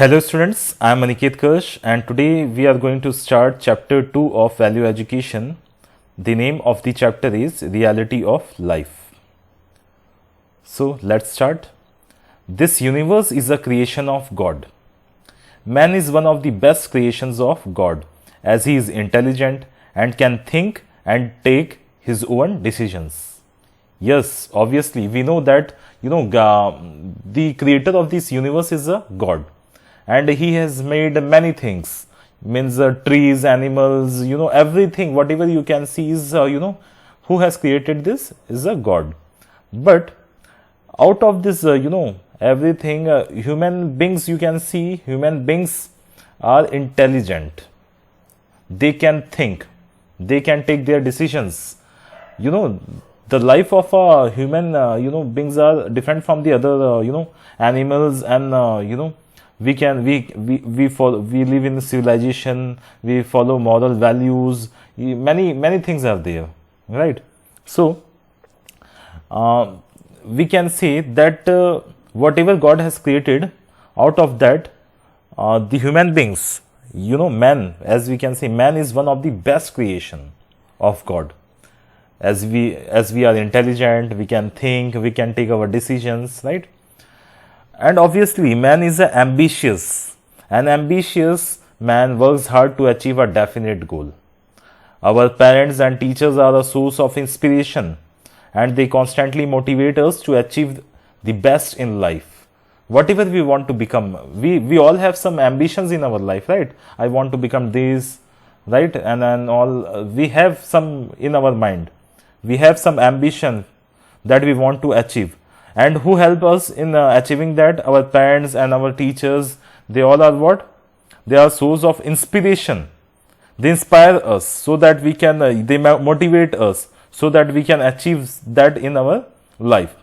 Hello students, I am Aniket Kirsch and today we are going to start chapter 2 of Value Education. The name of the chapter is Reality of Life. So let's start. This universe is a creation of God. Man is one of the best creations of God as he is intelligent and can think and take his own decisions. Yes, obviously we know that the creator of this universe is a God. And he has made many things, means trees, animals, everything, whatever you can see is, who has created this is a God. But out of this, everything, human beings, you can see, human beings are intelligent. They can think, they can take their decisions. The life of a human, beings are different from the other, animals and, we live in civilization, we follow moral values, many things are there, right? So we can say that whatever God has created, out of that the human beings, man, as we can say, man is one of the best creation of God. As we are intelligent, we can think, we can take our decisions, right? And obviously, man is ambitious. An ambitious man works hard to achieve a definite goal. Our parents and teachers are a source of inspiration and they constantly motivate us to achieve the best in life. Whatever we want to become, we all have some ambitions in our life, right? I want to become this, right? And then all, we have some in our mind. We have some ambition that we want to achieve. And who help us in achieving that? Our parents and our teachers. They all are what? They are source of inspiration. They inspire us so that we can, they motivate us so that we can achieve that in our life.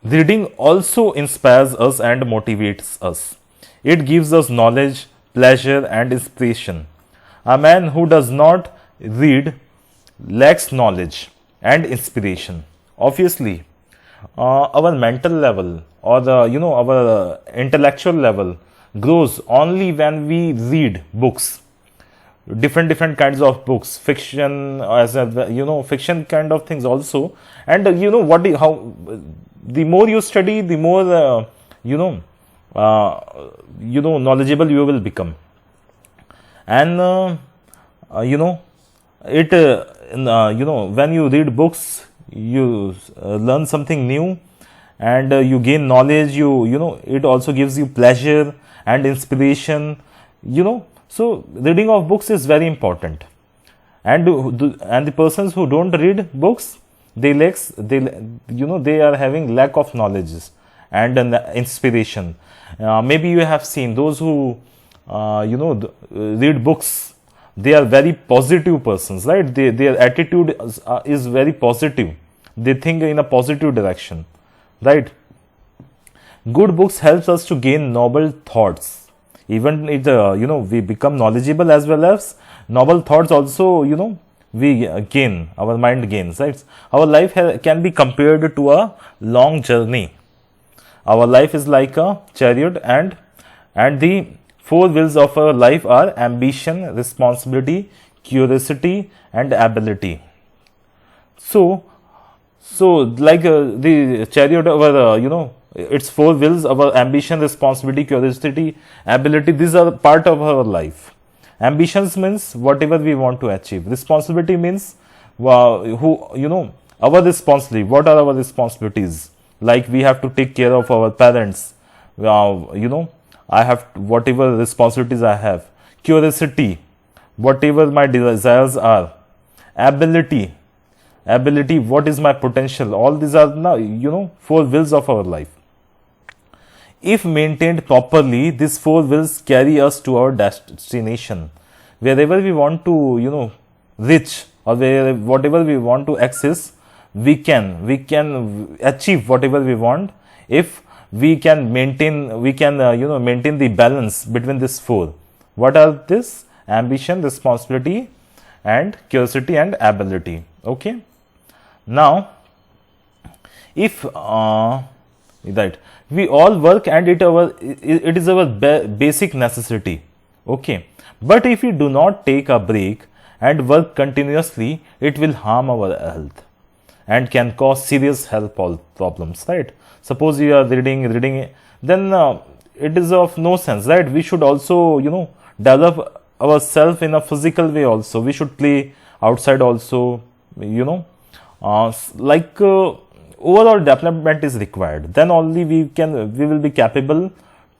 Reading also inspires us and motivates us. It gives us knowledge, pleasure and inspiration. A man who does not read lacks knowledge and inspiration. Obviously, our mental level or our intellectual level grows only when we read books, different kinds of books, fiction, as a fiction kind of things also. And how the more you study, the more knowledgeable you will become. And when you read books, you learn something new and you gain knowledge. It also gives you pleasure and inspiration. So reading of books is very important. And the persons who don't read books, they are having lack of knowledge and inspiration. Maybe you have seen those who read books. They are very positive persons, right? Their attitude is very positive. They think in a positive direction, right? Good books helps us to gain noble thoughts. Even if we become knowledgeable as well as noble thoughts also, we gain, our mind gains, right? Our life can be compared to a long journey. Our life is like a chariot and the four wheels of our life are ambition, responsibility, curiosity and ability. So like the chariot of our, its four wheels, our ambition, responsibility, curiosity, ability, these are part of our life. Ambitions means whatever we want to achieve. Responsibility means our responsibility. What are our responsibilities? Like we have to take care of our parents. I have whatever responsibilities I have. Curiosity, whatever my desires are. Ability, what is my potential? All these are now, four wheels of our life. If maintained properly, these four wheels carry us to our destination. Wherever we want to, reach or whatever we want to access, we can achieve whatever we want if we can maintain the balance between these four. What are this? Ambition, responsibility and curiosity and ability. Okay. Now, if right? We all work and it is our basic necessity, okay? But if we do not take a break and work continuously, it will harm our health and can cause serious health problems, right? Suppose you are reading, then it is of no sense, right? We should also, develop ourselves in a physical way also. We should play outside also, overall development is required. Then only we will be capable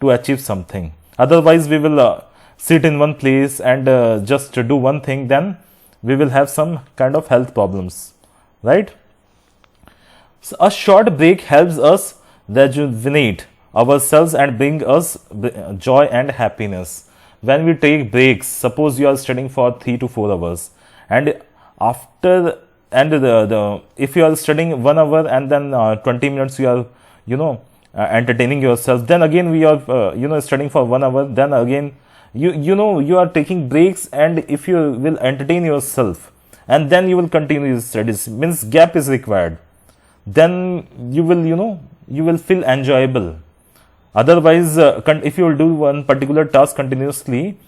to achieve something. Otherwise, we will sit in one place and just do one thing, then we will have some kind of health problems, right? So a short break helps us rejuvenate ourselves and bring us joy and happiness. When we take breaks, suppose you are studying for 3 to 4 hours, and after if you are studying 1 hour and then 20 minutes you are entertaining yourself, then again we are studying for 1 hour, then again you are taking breaks, and if you will entertain yourself and then you will continue your studies, means gap is required, then you will feel enjoyable. Otherwise, if you will do one particular task continuously,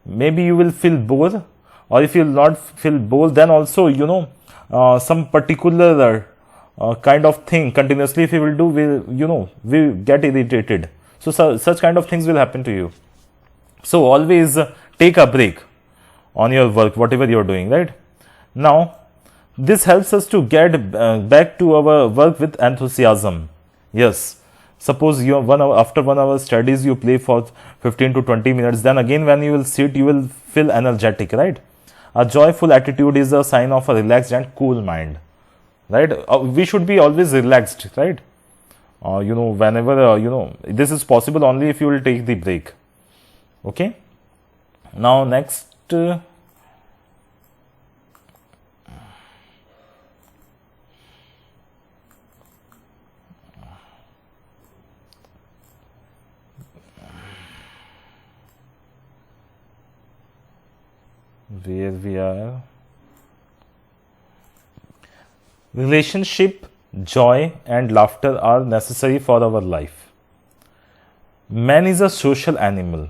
maybe you will feel bored, or if you will not feel bored, then also some particular kind of thing continuously if you will do, will get irritated. So such kind of things will happen to you. So always take a break on your work, whatever you are doing, right? Now, this helps us to get back to our work with enthusiasm. Yes, suppose you after 1 hour studies you play for 15 to 20 minutes, then again when you will sit, you will feel energetic, right? A joyful attitude is a sign of a relaxed and cool mind, right? We should be always relaxed, right? Whenever this is possible only if you will take the break. Okay. Now next. Where we are. Relationship, joy and laughter are necessary for our life. Man is a social animal.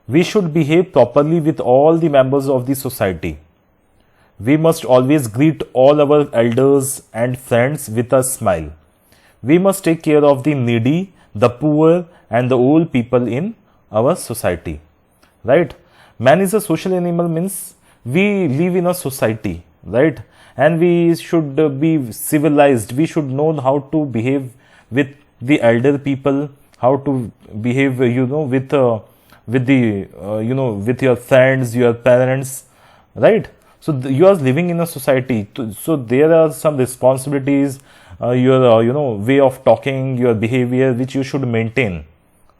We should behave properly with all the members of the society. We must always greet all our elders and friends with a smile. We must take care of the needy, the poor and the old people in our society, right? Man is a social animal, means we live in a society, right? And we should be civilized. We should know how to behave with the elder people, how to behave, with your friends, your parents, right? So you are living in a society. So there are some responsibilities, your way of talking, your behavior, which you should maintain,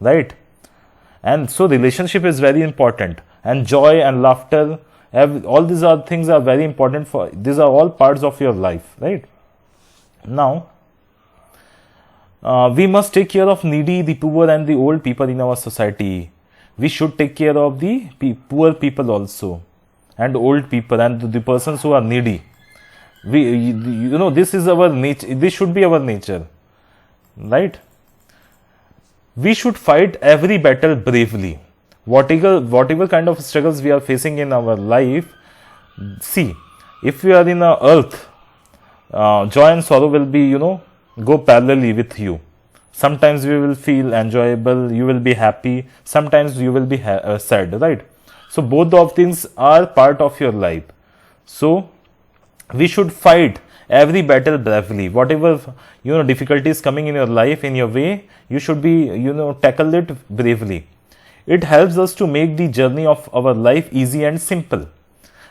right? And so relationship is very important, and joy and laughter, all these things are very important these are all parts of your life, right? Now, we must take care of needy, the poor and the old people in our society. We should take care of the poor people also, and old people and the persons who are needy. This is our nature. This should be our nature, right? We should fight every battle bravely. Whatever kind of struggles we are facing in our life, see, if we are in a earth, joy and sorrow will be, go parallelly with you. Sometimes we will feel enjoyable, you will be happy, sometimes you will be sad, right? So both of things are part of your life. So we should fight every battle bravely. Whatever difficulties coming in your life, in your way, you should be tackle it bravely. It helps us to make the journey of our life easy and simple.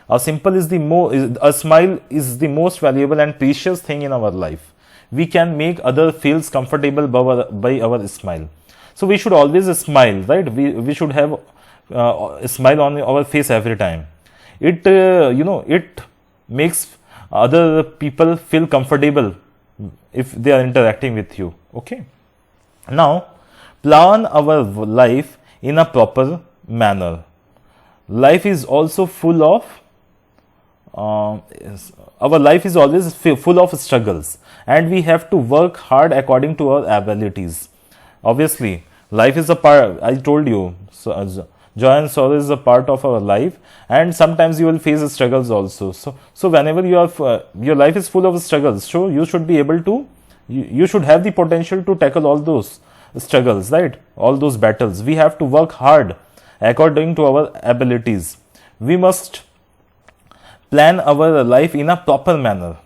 A smile is the most valuable and precious thing in our life. We can make others feel comfortable by our smile. So we should always smile, right? We should have a smile on our face every time. It it makes other people feel comfortable if they are interacting with you. Okay. Now, plan our life in a proper manner. Life is also full of our life is always full of struggles, and we have to work hard according to our abilities. Obviously, life is a part, I told you, so, joy and sorrow is a part of our life, and sometimes you will face struggles also. So whenever you are, your life is full of struggles, so you should be able to, you should have the potential to tackle all those struggles, right? All those battles. We have to work hard according to our abilities. We must plan our life in a proper manner.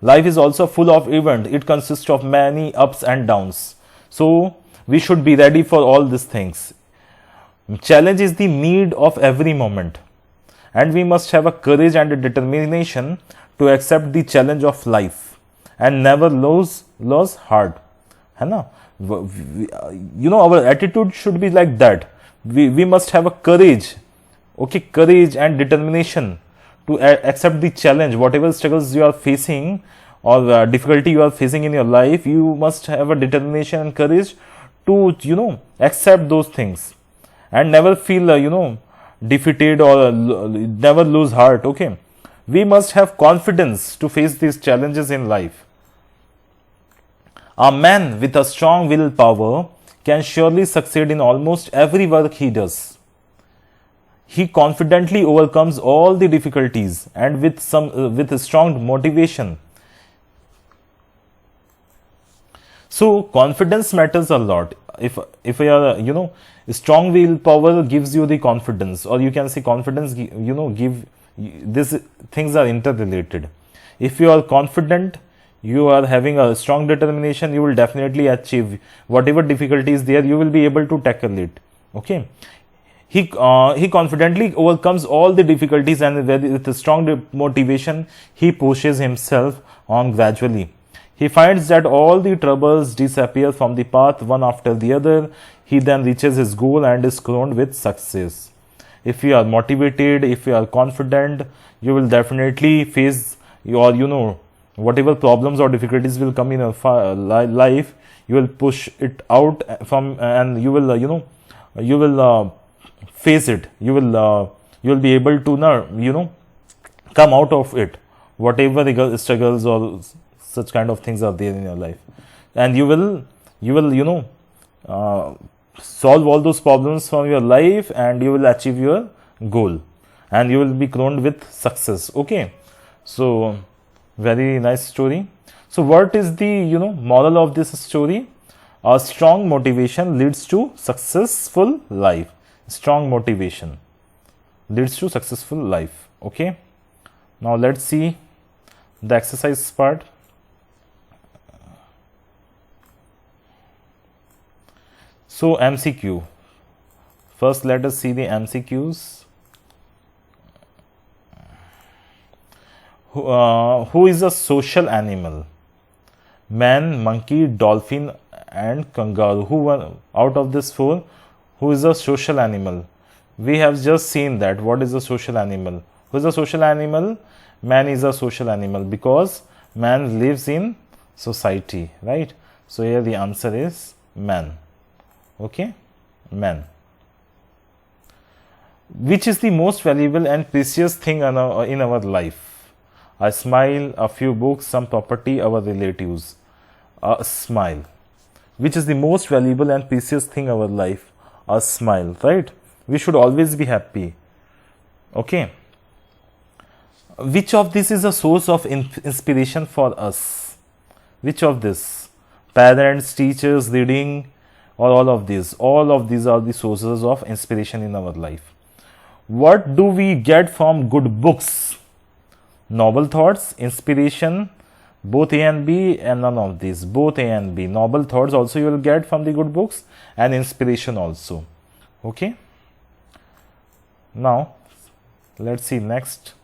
Life is also full of events. It consists of many ups and downs. So we should be ready for all these things. Challenge is the need of every moment, and we must have a courage and a determination to accept the challenge of life and never lose heart. है ना? Our attitude should be like that. We must have a courage, okay, courage and determination to accept the challenge, whatever struggles you are facing or difficulty you are facing in your life. You must have a determination and courage to accept those things and never feel defeated or never lose heart. Okay, we must have confidence to face these challenges in life. A man with a strong willpower can surely succeed in almost every work he does. He confidently overcomes all the difficulties, and with a strong motivation. So confidence matters a lot. If you are strong willpower gives you the confidence, or you can say confidence give these things are interrelated. If you are confident, you are having a strong determination, you will definitely achieve whatever difficulty is there, you will be able to tackle it. Okay, he confidently overcomes all the difficulties, and with a strong motivation he pushes himself on gradually. He finds that all the troubles disappear from the path one after the other. He then reaches his goal and is crowned with success. If you are motivated, if you are confident, you will definitely face your whatever problems or difficulties will come in your life, you will push it out from, and you will face it. You will be able to come out of it, whatever the struggles or such kind of things are there in your life, and you will solve all those problems from your life, and you will achieve your goal, and you will be crowned with success. Okay, so very nice story. So what is the moral of this story? A strong motivation leads to successful life. Strong motivation leads to successful life. Okay, now let's see the exercise part. So MCQ. First, let us see the MCQs. Who is a social animal? Man, monkey, dolphin, and kangaroo. Out of this four, who is a social animal? We have just seen that. What is a social animal? Who is a social animal? Man is a social animal because man lives in society, right? So here the answer is man. Okay, man. Which is the most valuable and precious thing in our life? A smile, a few books, some property, our relatives. A smile. Which is the most valuable and precious thing in our life? A smile, right? We should always be happy. Okay. Which of this is a source of inspiration for us? Which of this? Parents, teachers, reading, or all of these? All of these are the sources of inspiration in our life. What do we get from good books? Noble thoughts, inspiration, both A and B, and none of these. Both A and B. Noble thoughts also you will get from the good books, and inspiration also. Okay. Now, let's see next.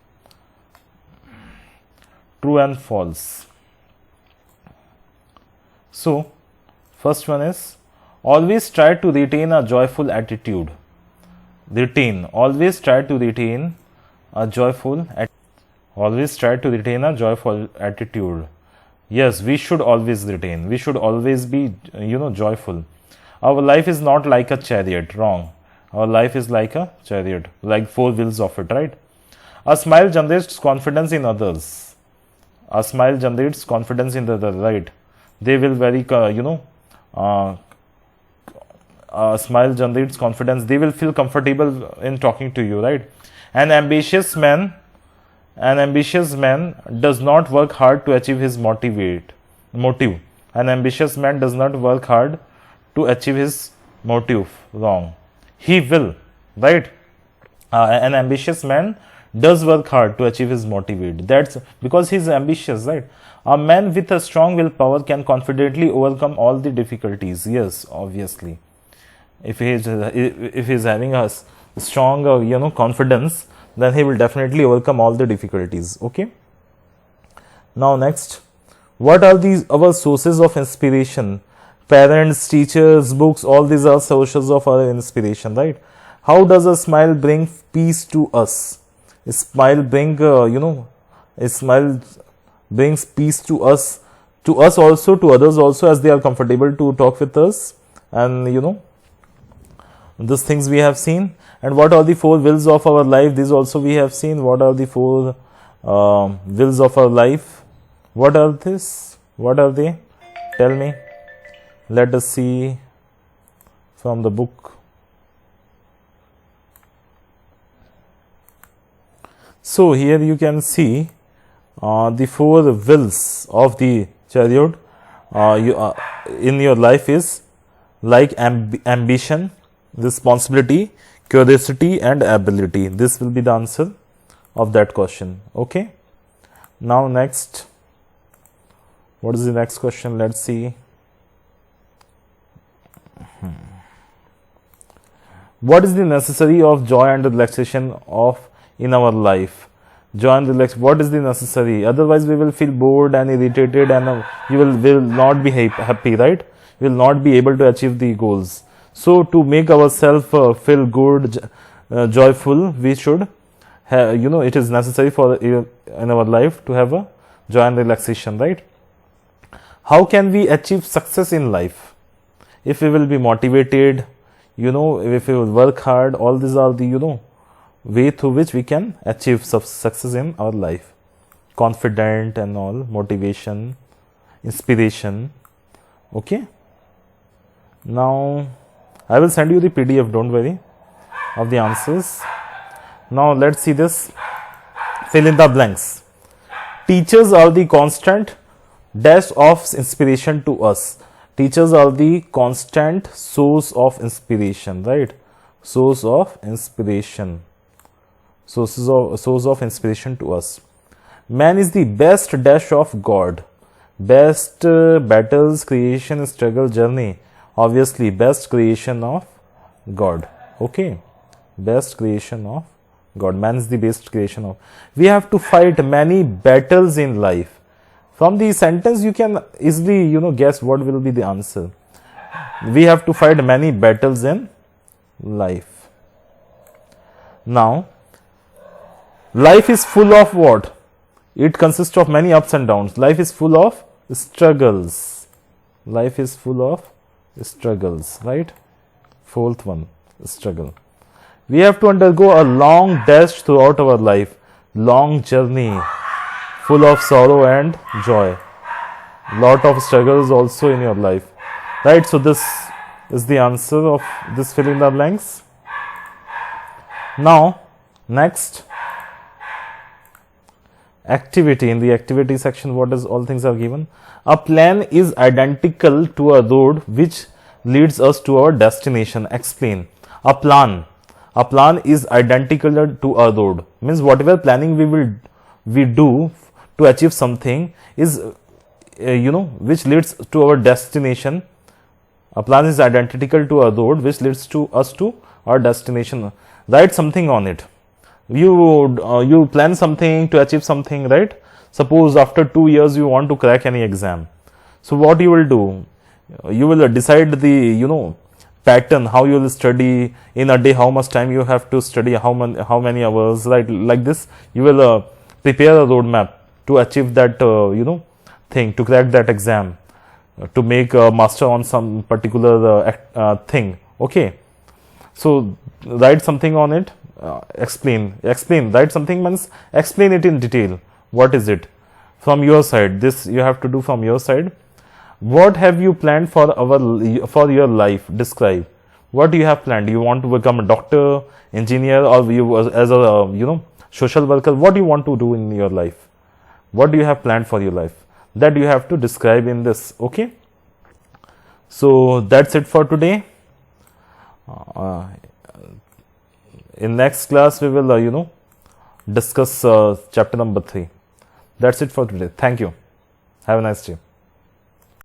True and false. So, first one is, always try to retain a joyful attitude. Always try to retain a joyful attitude. Always try to retain a joyful attitude. Yes, we should always retain. We should always be, joyful. Our life is not like a chariot. Wrong. Our life is like a chariot, like four wheels of it, right? A smile generates confidence in others. A smile generates confidence in the other, right? They will very, a smile generates confidence. They will feel comfortable in talking to you, right? An ambitious man does not work hard to achieve his motive. An ambitious man does not work hard to achieve his motive. Wrong. He will, right? An ambitious man does work hard to achieve his motive. That's because he's ambitious, right? A man with a strong willpower can confidently overcome all the difficulties. Yes, obviously. If he is having a strong, confidence, then he will definitely overcome all the difficulties. Okay. Now next, what are our sources of inspiration? Parents, teachers, books, all these are sources of our inspiration, right? How does a smile bring peace to us? A smile a smile brings peace to us also, to others also, as they are comfortable to talk with us, and these things we have seen. And what are the 4 wills of our life? These also we have seen. What are the 4 wills of our life? What are this? What are they? Tell me. Let us see from the book. So here you can see the 4 wills of the chariot in your life is like ambition, responsibility, curiosity and ability. This will be the answer of that question. Okay. Now next, what is the next question? Let's see. What is the necessary of joy and relaxation in our life? Joy and relax. What is the necessary? Otherwise, we will feel bored and irritated, and you will not be happy, right? We will not be able to achieve the goals. So, to make ourselves feel good, joyful, we should have, it is necessary for in our life to have a joy and relaxation, right? How can we achieve success in life? If we will be motivated, if we will work hard, all these are the, way through which we can achieve success in our life. Confident and all, motivation, inspiration. Okay. Now, I will send you the PDF, don't worry, of the answers. Now, let's see this. Fill in the blanks. Teachers are the constant dash of inspiration to us. Teachers are the constant source of inspiration, right? Source of inspiration. Source of inspiration to us. Man is the best dash of God. Best battles, creation, struggle, journey. Obviously, best creation of God. Okay. Best creation of God. Man is the best creation of. We have to fight many battles in life. From the sentence, you can easily, guess what will be the answer. We have to fight many battles in life. Now, life is full of what? It consists of many ups and downs. Life is full of struggles. Life is full of struggles, right? 4th one, struggle. We have to undergo a long dash throughout our life. Long journey, full of sorrow and joy. Lot of struggles also in your life, right? So this is the answer of this fill in the blanks. Now, next. Activity. In the activity section, what is all things are given? A plan is identical to a road which leads us to our destination. Explain. A plan is identical to a road. Means whatever planning we do to achieve something is, which leads to our destination. A plan is identical to a road which leads to us to our destination. Write something on it. You plan something to achieve something, right? Suppose after 2 years you want to crack any exam. So what you will do? You will decide the pattern, how you will study in a day, how much time you have to study, how many hours, right? Like this, you will prepare a roadmap to achieve that thing, to crack that exam, to make a master on some particular thing. Okay. So write something on it. Explain. Write something means explain it in detail. What is it? from your side. This you have to do from your side. What have you planned for your life? Describe. What do you have planned? You want to become a doctor, engineer, or you as a social worker? What do you want to do in your life? What do you have planned for your life? That you have to describe in this. Okay. So that's it for today. In next class we will discuss chapter number 3. That's it for today. Thank you. Have a nice day.